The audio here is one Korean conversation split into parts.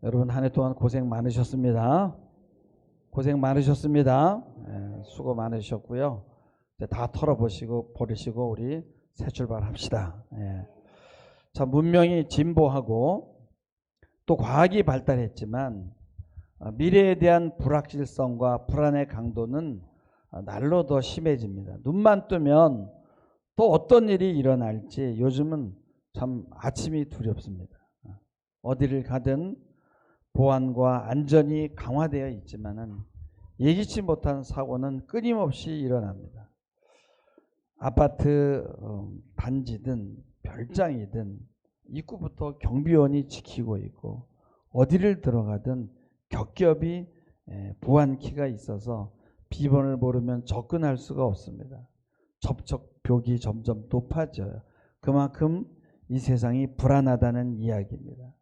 여러분 한 해 동안 고생 많으셨습니다. 고생 많으셨습니다. 수고 많으셨고요. 이제 다 털어보시고 버리시고 우리 새 출발합시다. 자, 문명이 진보하고 또 과학이 발달했지만 미래에 대한 불확실성과 불안의 강도는 날로 더 심해집니다. 눈만 뜨면 또 어떤 일이 일어날지 요즘은 참 아침이 두렵습니다. 어디를 가든 보안과 안전이 강화되어 있지만은 예기치 못한 사고는 끊임없이 일어납니다. 아파트 단지든 별장이든 입구부터 경비원이 지키고 있고 어디를 들어가든 겹겹이 보안키가 있어서 비번을 모르면 접근할 수가 없습니다. 접촉벽이 점점 높아져요. 그만큼 이 세상이 불안하다는 이야기입니다.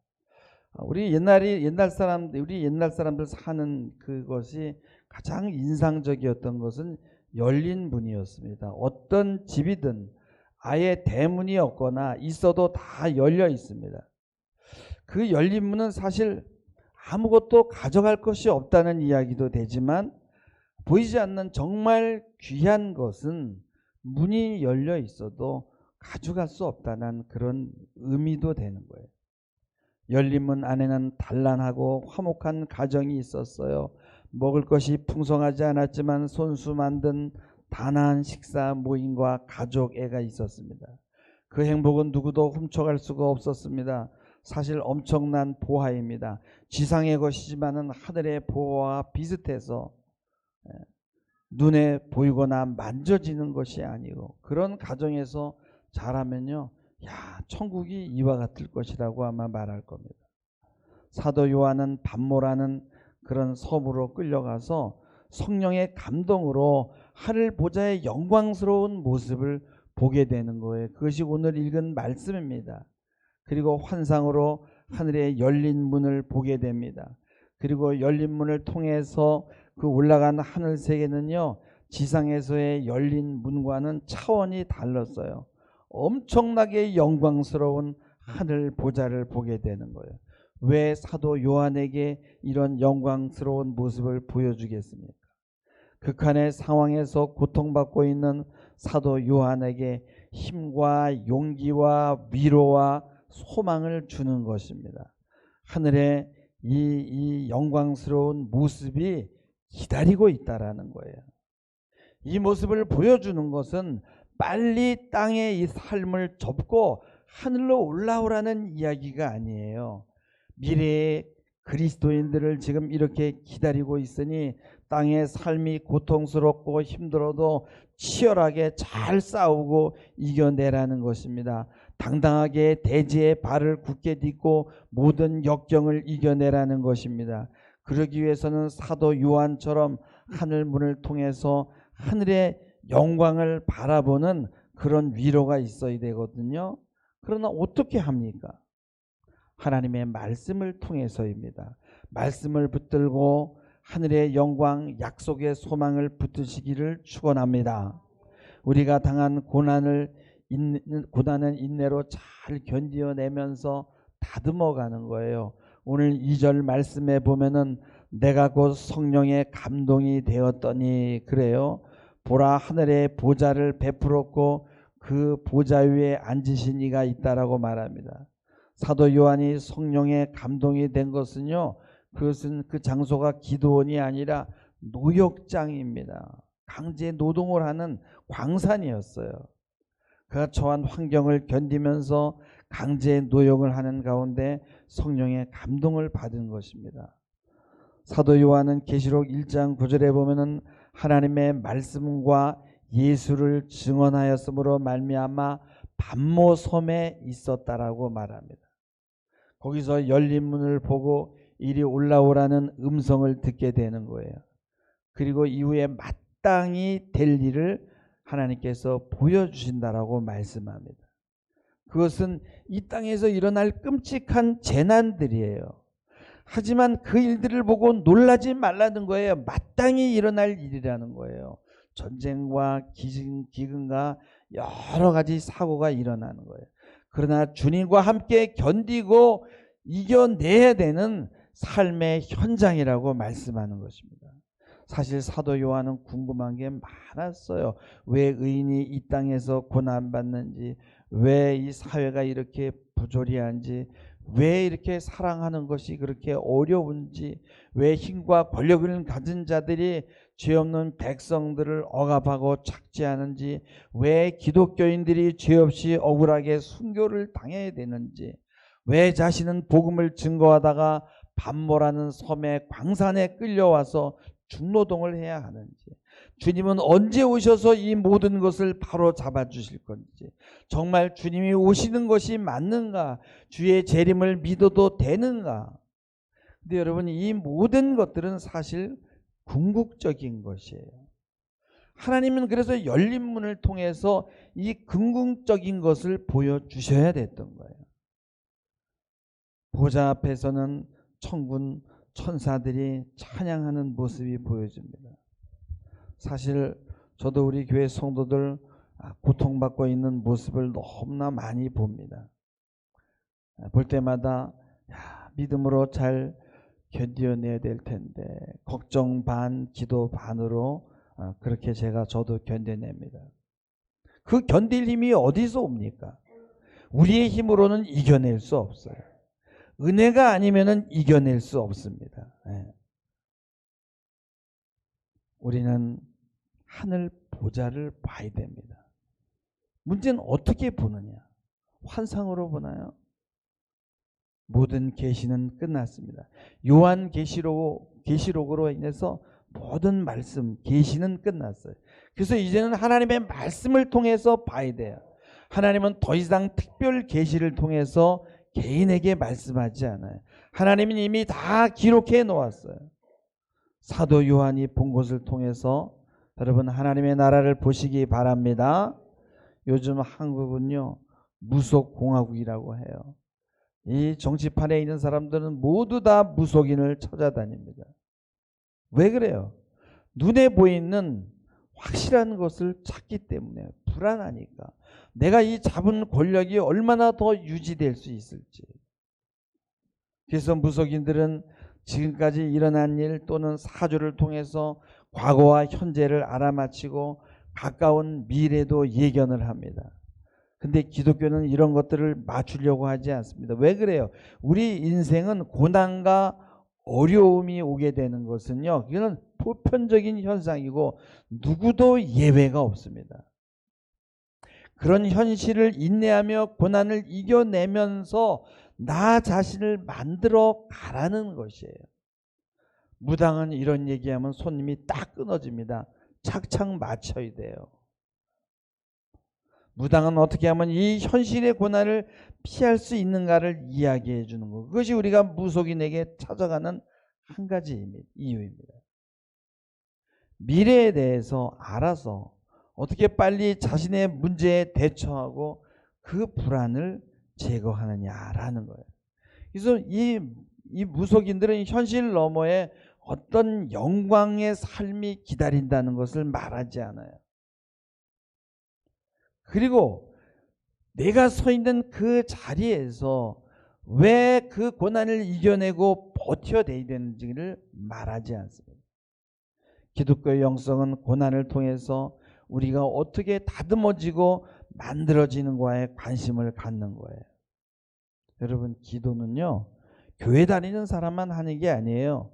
우리 옛날 사람들 사는 그것이 가장 인상적이었던 것은 열린 문이었습니다. 어떤 집이든 아예 대문이 없거나 있어도 다 열려 있습니다. 그 열린 문은 사실 아무것도 가져갈 것이 없다는 이야기도 되지만 보이지 않는 정말 귀한 것은 문이 열려 있어도 가져갈 수 없다는 그런 의미도 되는 거예요. 열린 문 안에는 단란하고 화목한 가정이 있었어요. 먹을 것이 풍성하지 않았지만 손수 만든 단아한 식사 모임과 가족 애가 있었습니다. 그 행복은 누구도 훔쳐갈 수가 없었습니다. 사실 엄청난 보화입니다. 지상의 것이지만은 하늘의 보화와 비슷해서 눈에 보이거나 만져지는 것이 아니고 그런 가정에서 자라면요, 야, 천국이 이와 같을 것이라고 아마 말할 겁니다. 사도 요한은 반모라는 그런 섬으로 끌려가서 성령의 감동으로 하늘 보좌의 영광스러운 모습을 보게 되는 거예요. 그것이 오늘 읽은 말씀입니다. 그리고 환상으로 하늘의 열린 문을 보게 됩니다. 그리고 열린 문을 통해서 그 올라간 하늘 세계는요, 지상에서의 열린 문과는 차원이 달랐어요. 엄청나게 영광스러운 하늘 보좌를 보게 되는 거예요. 왜 사도 요한에게 이런 영광스러운 모습을 보여주겠습니까? 극한의 상황에서 고통받고 있는 사도 요한에게 힘과 용기와 위로와 소망을 주는 것입니다. 하늘의 이 영광스러운 모습이 기다리고 있다라는 거예요. 이 모습을 보여주는 것은 빨리 땅의 이 삶을 접고 하늘로 올라오라는 이야기가 아니에요. 미래의 그리스도인들을 지금 이렇게 기다리고 있으니 땅의 삶이 고통스럽고 힘들어도 치열하게 잘 싸우고 이겨내라는 것입니다. 당당하게 대지에 발을 굳게 딛고 모든 역경을 이겨내라는 것입니다. 그러기 위해서는 사도 요한처럼 하늘문을 통해서 하늘의 영광을 바라보는 그런 위로가 있어야 되거든요. 그러나 어떻게 합니까? 하나님의 말씀을 통해서입니다. 말씀을 붙들고 하늘의 영광, 약속의 소망을 붙드시기를 축원합니다. 우리가 당한 고난은 인내로 잘 견디어내면서 다듬어가는 거예요. 오늘 2절 말씀에 보면은 내가 곧 성령의 감동이 되었더니 그래요. 보라 하늘의 보좌를 베풀었고 그 보좌 위에 앉으신 이가 있다라고 말합니다. 사도 요한이 성령의 감동이 된 것은요, 그것은 그 장소가 기도원이 아니라 노역장입니다. 강제 노동을 하는 광산이었어요. 그가 처한 환경을 견디면서 강제 노역을 하는 가운데 성령의 감동을 받은 것입니다. 사도 요한은 계시록 1장 9절에 보면은 하나님의 말씀과 예수를 증언하였으므로 말미암아 반모 섬에 있었다라고 말합니다. 거기서 열린 문을 보고 이리 올라오라는 음성을 듣게 되는 거예요. 그리고 이후에 마땅히 될 일을 하나님께서 보여주신다라고 말씀합니다. 그것은 이 땅에서 일어날 끔찍한 재난들이에요. 하지만 그 일들을 보고 놀라지 말라는 거예요. 마땅히 일어날 일이라는 거예요. 전쟁과 기근과 여러 가지 사고가 일어나는 거예요. 그러나 주님과 함께 견디고 이겨내야 되는 삶의 현장이라고 말씀하는 것입니다. 사실 사도 요한은 궁금한 게 많았어요. 왜 의인이 이 땅에서 고난받는지, 왜 이 사회가 이렇게 부조리한지, 왜 이렇게 사랑하는 것이 그렇게 어려운지, 왜 힘과 권력을 가진 자들이 죄 없는 백성들을 억압하고 착취하는지, 왜 기독교인들이 죄 없이 억울하게 순교를 당해야 되는지, 왜 자신은 복음을 증거하다가 반모라는 섬의 광산에 끌려와서 중노동을 해야 하는지, 주님은 언제 오셔서 이 모든 것을 바로 잡아주실 건지, 정말 주님이 오시는 것이 맞는가, 주의 재림을 믿어도 되는가. 근데 여러분, 이 모든 것들은 사실 궁극적인 것이에요. 하나님은 그래서 열린 문을 통해서 이 궁극적인 것을 보여주셔야 됐던 거예요. 보좌 앞에서는 천군 천사들이 찬양하는 모습이 보여집니다. 사실 저도 우리 교회 성도들 고통받고 있는 모습을 너무나 많이 봅니다. 볼 때마다 믿음으로 잘 견뎌내야 될 텐데, 걱정 반 기도 반으로 그렇게 저도 견뎌냅니다. 그 견딜 힘이 어디서 옵니까? 우리의 힘으로는 이겨낼 수 없어요. 은혜가 아니면은 이겨낼 수 없습니다. 우리는 하늘 보좌를 봐야 됩니다. 문제는 어떻게 보느냐? 환상으로 보나요? 모든 계시는 끝났습니다. 요한 계시록으로 인해서 모든 말씀 계시는 끝났어요. 그래서 이제는 하나님의 말씀을 통해서 봐야 돼요. 하나님은 더 이상 특별 계시를 통해서 개인에게 말씀하지 않아요. 하나님은 이미 다 기록해 놓았어요. 사도 요한이 본 것을 통해서 여러분 하나님의 나라를 보시기 바랍니다. 요즘 한국은요 무속공화국이라고 해요. 이 정치판에 있는 사람들은 모두 다 무속인을 찾아다닙니다. 왜 그래요? 눈에 보이는 확실한 것을 찾기 때문에, 불안하니까. 내가 이 잡은 권력이 얼마나 더 유지될 수 있을지. 그래서 무속인들은 지금까지 일어난 일 또는 사주를 통해서 과거와 현재를 알아맞히고 가까운 미래도 예견을 합니다. 근데 기독교는 이런 것들을 맞추려고 하지 않습니다. 왜 그래요? 우리 인생은 고난과 어려움이 오게 되는 것은요, 이거는 보편적인 현상이고 누구도 예외가 없습니다. 그런 현실을 인내하며 고난을 이겨내면서 나 자신을 만들어 가라는 것이에요. 무당은 이런 얘기하면 손님이 딱 끊어집니다. 착착 맞춰야 돼요. 무당은 어떻게 하면 이 현실의 고난을 피할 수 있는가를 이야기해 주는 것. 그것이 우리가 무속인에게 찾아가는 한 가지 이유입니다. 미래에 대해서 알아서 어떻게 빨리 자신의 문제에 대처하고 그 불안을 제거하느냐라는 거예요. 그래서 이 무속인들은 현실 너머에 어떤 영광의 삶이 기다린다는 것을 말하지 않아요. 그리고 내가 서 있는 그 자리에서 왜 그 고난을 이겨내고 버텨내야 되는지를 말하지 않습니다. 기독교의 영성은 고난을 통해서 우리가 어떻게 다듬어지고 만들어지는가에 관심을 갖는 거예요. 여러분, 기도는요 교회 다니는 사람만 하는 게 아니에요.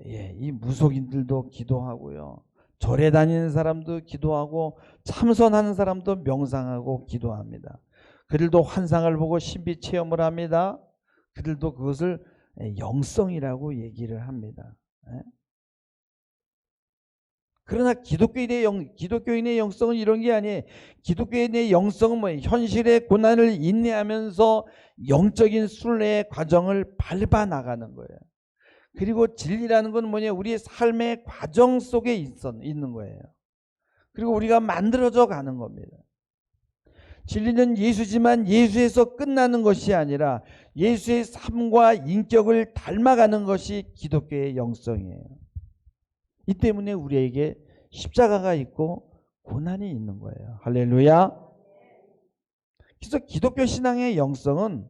이 무속인들도 기도하고요, 절에 다니는 사람도 기도하고, 참선하는 사람도 명상하고 기도합니다. 그들도 환상을 보고 신비 체험을 합니다. 그들도 그것을 영성이라고 얘기를 합니다. 그러나 기독교인의 영성은 이런 게 아니에요. 기독교인의 영성은 뭐예요? 현실의 고난을 인내하면서 영적인 순례의 과정을 밟아 나가는 거예요. 그리고 진리라는 건 뭐냐? 우리의 삶의 과정 속에 있는 거예요. 그리고 우리가 만들어져 가는 겁니다. 진리는 예수지만 예수에서 끝나는 것이 아니라 예수의 삶과 인격을 닮아가는 것이 기독교의 영성이에요. 이 때문에 우리에게 십자가가 있고 고난이 있는 거예요. 할렐루야. 그래서 기독교 신앙의 영성은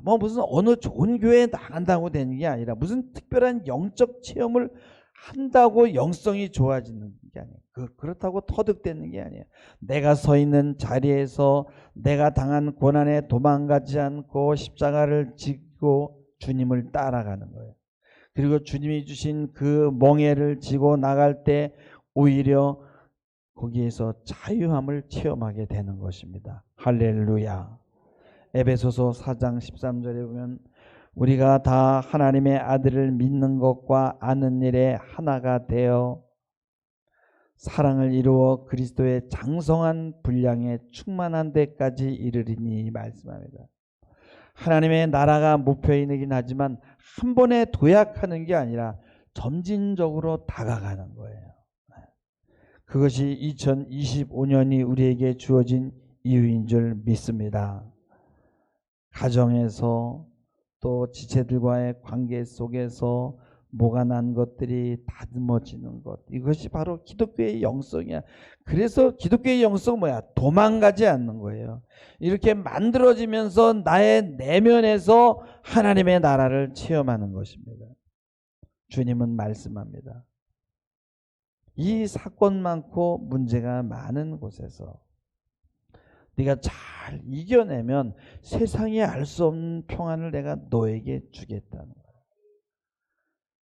뭐 무슨 어느 좋은 교회에 나간다고 되는 게 아니라 무슨 특별한 영적 체험을 한다고 영성이 좋아지는 게 아니에요. 그렇다고 터득되는 게 아니에요. 내가 서 있는 자리에서 내가 당한 고난에 도망가지 않고 십자가를 지고 주님을 따라가는 거예요. 그리고 주님이 주신 그 멍에를 지고 나갈 때 오히려 거기에서 자유함을 체험하게 되는 것입니다. 할렐루야. 에베소서 4장 13절에 보면 우리가 다 하나님의 아들을 믿는 것과 아는 일에 하나가 되어 사랑을 이루어 그리스도의 장성한 분량에 충만한 데까지 이르리니 말씀합니다. 하나님의 나라가 목표이긴 하지만 한 번에 도약하는 게 아니라 점진적으로 다가가는 거예요. 그것이 2025년이 우리에게 주어진 이유인 줄 믿습니다. 가정에서 또 지체들과의 관계 속에서 뭐가 난 것들이 다듬어지는 것, 이것이 바로 기독교의 영성이야. 그래서 기독교의 영성은 뭐야? 도망가지 않는 거예요. 이렇게 만들어지면서 나의 내면에서 하나님의 나라를 체험하는 것입니다. 주님은 말씀합니다. 이 사건 많고 문제가 많은 곳에서 네가 잘 이겨내면 세상이 알 수 없는 평안을 내가 너에게 주겠다는 거야.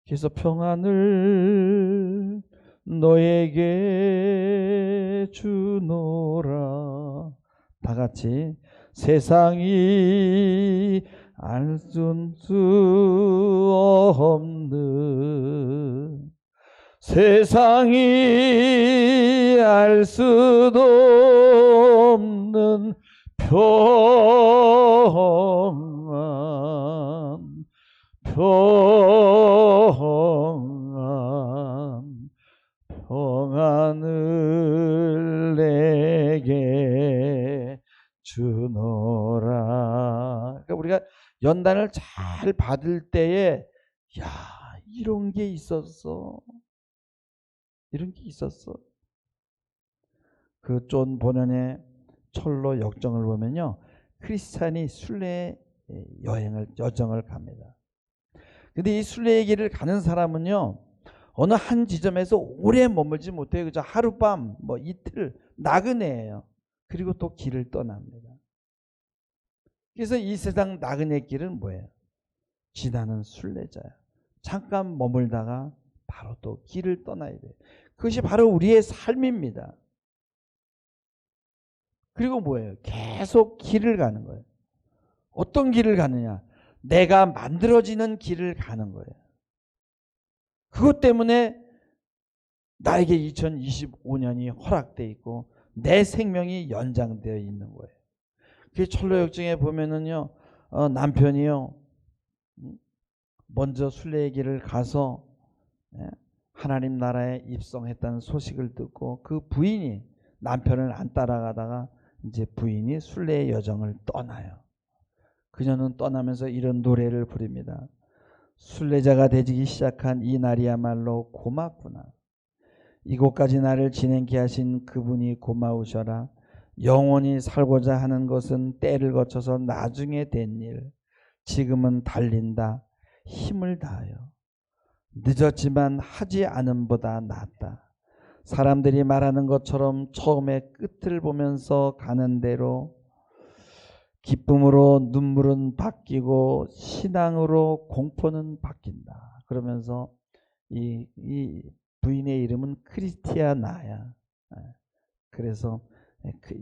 그래서 평안을 너에게 주노라. 다 같이 세상이 알 수 없는 세상이 알 수도 없는 평안을 내게 주노라. 그러니까 우리가 연단을 잘 받을 때에 야, 이런 게 있었어. 이런 게 있었어. 그 존 보넌의 철로 역정을 보면요, 크리스찬이 순례 여정을 갑니다. 근데 이 순례의 길을 가는 사람은요, 어느 한 지점에서 오래 머물지 못해요. 그저 하룻밤, 뭐 이틀, 나그네예요. 그리고 또 길을 떠납니다. 그래서 이 세상 나그네 길은 뭐예요? 지나는 순례자야. 잠깐 머물다가 바로 또 길을 떠나야 돼요. 그것이 바로 우리의 삶입니다. 그리고 뭐예요? 계속 길을 가는 거예요. 어떤 길을 가느냐? 내가 만들어지는 길을 가는 거예요. 그것 때문에 나에게 2025년이 허락되어 있고 내 생명이 연장되어 있는 거예요. 그 철로역정에 보면은요, 남편이요, 먼저 순례의 길을 가서 하나님 나라에 입성했다는 소식을 듣고 그 부인이 남편을 안 따라가다가 이제 부인이 순례의 여정을 떠나요. 그녀는 떠나면서 이런 노래를 부릅니다. 순례자가 되기 시작한 이 날이야말로 고맙구나. 이곳까지 나를 지내게 하신 그분이 고마우셔라. 영원히 살고자 하는 것은 때를 거쳐서 나중에 된 일. 지금은 달린다. 힘을 다하여. 늦었지만 하지 않음보다 낫다. 사람들이 말하는 것처럼 처음에 끝을 보면서 가는 대로 기쁨으로 눈물은 바뀌고 신앙으로 공포는 바뀐다. 그러면서 이 부인의 이름은 크리스티아나야. 그래서 그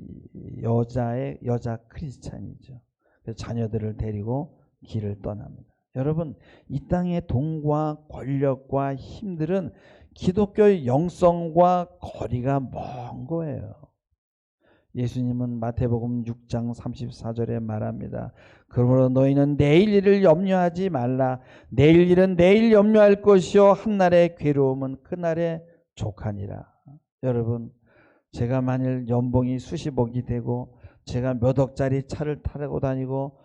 여자 크리스찬이죠. 그래서 자녀들을 데리고 길을 떠납니다. 여러분, 이 땅의 돈과 권력과 힘들은 기독교의 영성과 거리가 먼 거예요. 예수님은 마태복음 6장 34절에 말합니다. 그러므로 너희는 내일 일을 염려하지 말라. 내일 일은 내일 염려할 것이요 한날의 괴로움은 그날의 족하니라. 여러분, 제가 만일 연봉이 수십억이 되고 제가 몇 억짜리 차를 타고 다니고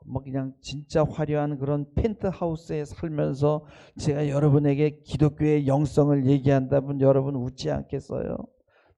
뭐 그냥 진짜 화려한 그런 펜트하우스에 살면서 제가 여러분에게 기독교의 영성을 얘기한다면 여러분 웃지 않겠어요?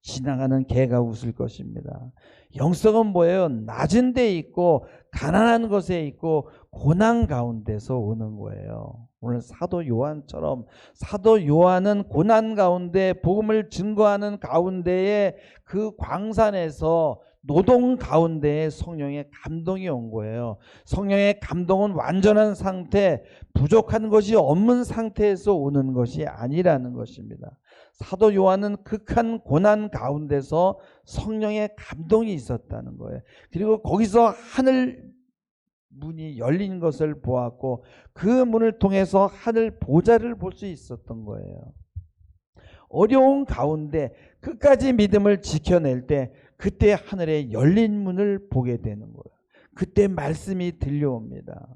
지나가는 개가 웃을 것입니다. 영성은 뭐예요? 낮은 데 있고 가난한 것에 있고 고난 가운데서 오는 거예요. 오늘 사도 요한처럼 사도 요한은 고난 가운데 복음을 증거하는 가운데에 그 광산에서 노동 가운데에 성령의 감동이 온 거예요. 성령의 감동은 완전한 상태, 부족한 것이 없는 상태에서 오는 것이 아니라는 것입니다. 사도 요한은 극한 고난 가운데서 성령의 감동이 있었다는 거예요. 그리고 거기서 하늘 문이 열린 것을 보았고 그 문을 통해서 하늘 보좌를 볼 수 있었던 거예요. 어려운 가운데 끝까지 믿음을 지켜낼 때 그때 하늘에 열린 문을 보게 되는 거예요. 그때 말씀이 들려옵니다.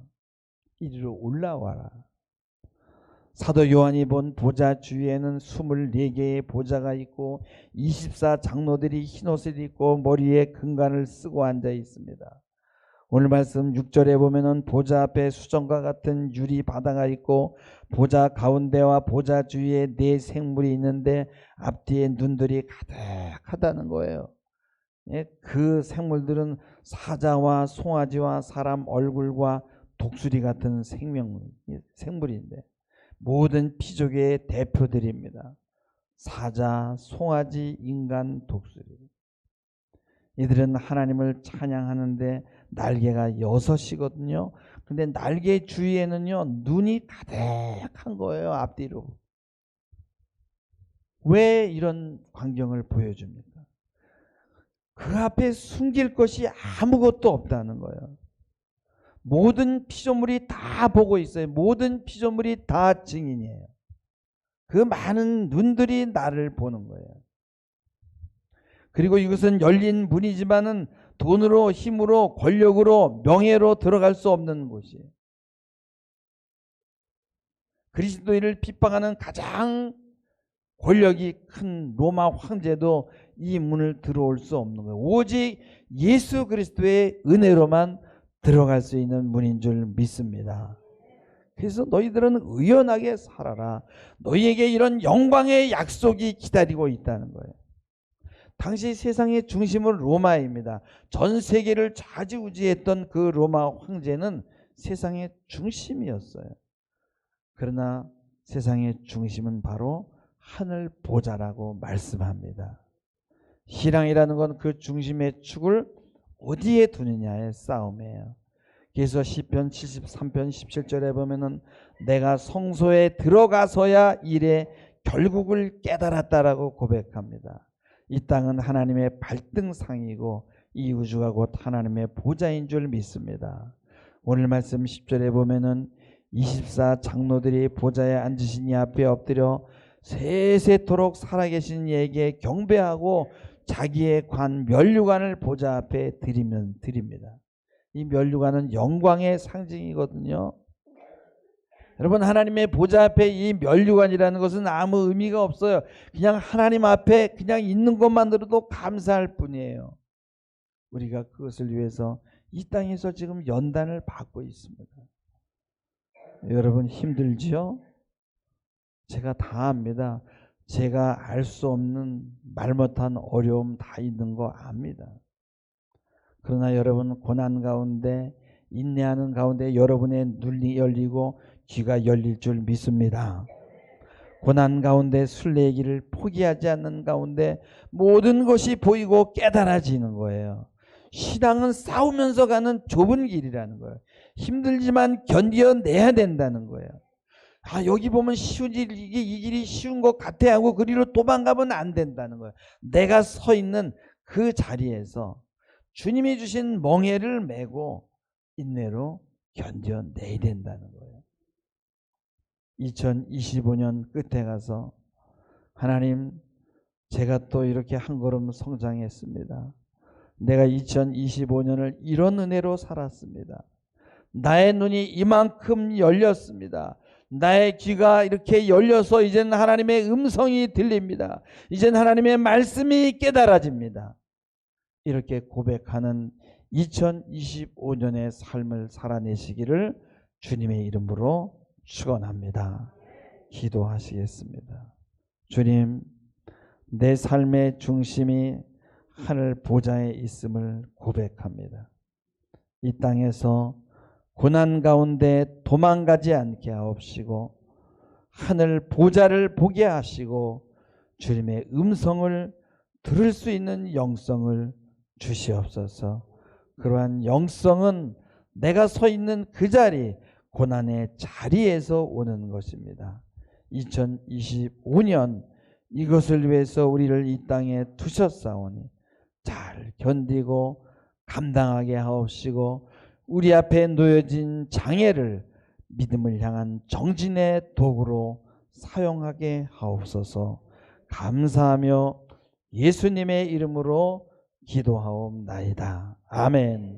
이리로 올라와라. 사도 요한이 본 보좌 주위에는 24개의 보좌가 있고 24 장로들이 흰옷을 입고 머리에 금관을 쓰고 앉아 있습니다. 오늘 말씀 6절에 보면은 보좌 앞에 수정과 같은 유리 바다가 있고 보좌 가운데와 보좌 주위에 4 생물이 있는데 앞뒤에 눈들이 가득하다는 거예요. 그 생물들은 사자와 송아지와 사람 얼굴과 독수리 같은 생물인데 모든 피조계의 대표들입니다. 사자, 송아지, 인간, 독수리. 이들은 하나님을 찬양하는데 날개가 6이거든요. 근데 날개 주위에는요 눈이 가득한 거예요. 앞뒤로. 왜 이런 광경을 보여줍니까? 그 앞에 숨길 것이 아무것도 없다는 거예요. 모든 피조물이 다 보고 있어요. 모든 피조물이 다 증인이에요. 그 많은 눈들이 나를 보는 거예요. 그리고 이것은 열린 문이지만은 돈으로, 힘으로, 권력으로, 명예로 들어갈 수 없는 곳이에요. 그리스도인을 핍박하는 가장 권력이 큰 로마 황제도 이 문을 들어올 수 없는 거예요. 오직 예수 그리스도의 은혜로만 들어갈 수 있는 문인 줄 믿습니다. 그래서 너희들은 의연하게 살아라. 너희에게 이런 영광의 약속이 기다리고 있다는 거예요. 당시 세상의 중심은 로마입니다. 전 세계를 좌지우지했던 그 로마 황제는 세상의 중심이었어요. 그러나 세상의 중심은 바로 하늘 보좌라고 말씀합니다. 신앙이라는 건 그 중심의 축을 어디에 두느냐의 싸움이에요. 그래서 시편 73편 17절에 보면은 내가 성소에 들어가서야 이래 결국을 깨달았다라고 고백합니다. 이 땅은 하나님의 발등상이고 이 우주가 곧 하나님의 보좌인 줄 믿습니다. 오늘 말씀 10절에 보면은 24 장로들이 보좌에 앉으신 이 앞에 엎드려 세세토록 살아계신 이에게 경배하고 자기의 면류관을 보좌 앞에 드립니다. 이 면류관은 영광의 상징이거든요. 여러분, 하나님의 보좌 앞에 이 면류관이라는 것은 아무 의미가 없어요. 그냥 하나님 앞에 그냥 있는 것만으로도 감사할 뿐이에요. 우리가 그것을 위해서 이 땅에서 지금 연단을 받고 있습니다. 여러분 힘들지요? 제가 다 압니다. 제가 알 수 없는 말 못한 어려움 다 있는 거 압니다. 그러나 여러분 고난 가운데 인내하는 가운데 여러분의 눈이 열리고 귀가 열릴 줄 믿습니다. 고난 가운데 순례의 길을 포기하지 않는 가운데 모든 것이 보이고 깨달아지는 거예요. 신앙은 싸우면서 가는 좁은 길이라는 거예요. 힘들지만 견뎌내야 된다는 거예요. 여기 보면 쉬운 일, 이 길이 쉬운 것 같아 하고 그리로 도망가면 안 된다는 거예요. 내가 서 있는 그 자리에서 주님이 주신 멍에를 메고 인내로 견뎌내야 된다는 거예요. 2025년 끝에 가서 하나님, 제가 또 이렇게 한 걸음 성장했습니다. 내가 2025년을 이런 은혜로 살았습니다. 나의 눈이 이만큼 열렸습니다. 나의 귀가 이렇게 열려서 이제는 하나님의 음성이 들립니다. 이제는 하나님의 말씀이 깨달아집니다. 이렇게 고백하는 2025년의 삶을 살아내시기를 주님의 이름으로 축원합니다. 기도하시겠습니다. 주님, 내 삶의 중심이 하늘 보좌에 있음을 고백합니다. 이 땅에서 고난 가운데 도망가지 않게 하옵시고 하늘 보좌를 보게 하시고 주님의 음성을 들을 수 있는 영성을 주시옵소서. 그러한 영성은 내가 서 있는 그 자리, 고난의 자리에서 오는 것입니다. 2025년 이것을 위해서 우리를 이 땅에 두셨사오니 잘 견디고 감당하게 하옵시고 우리 앞에 놓여진 장애를 믿음을 향한 정진의 도구로 사용하게 하옵소서. 감사하며 예수님의 이름으로 기도하옵나이다. 아멘.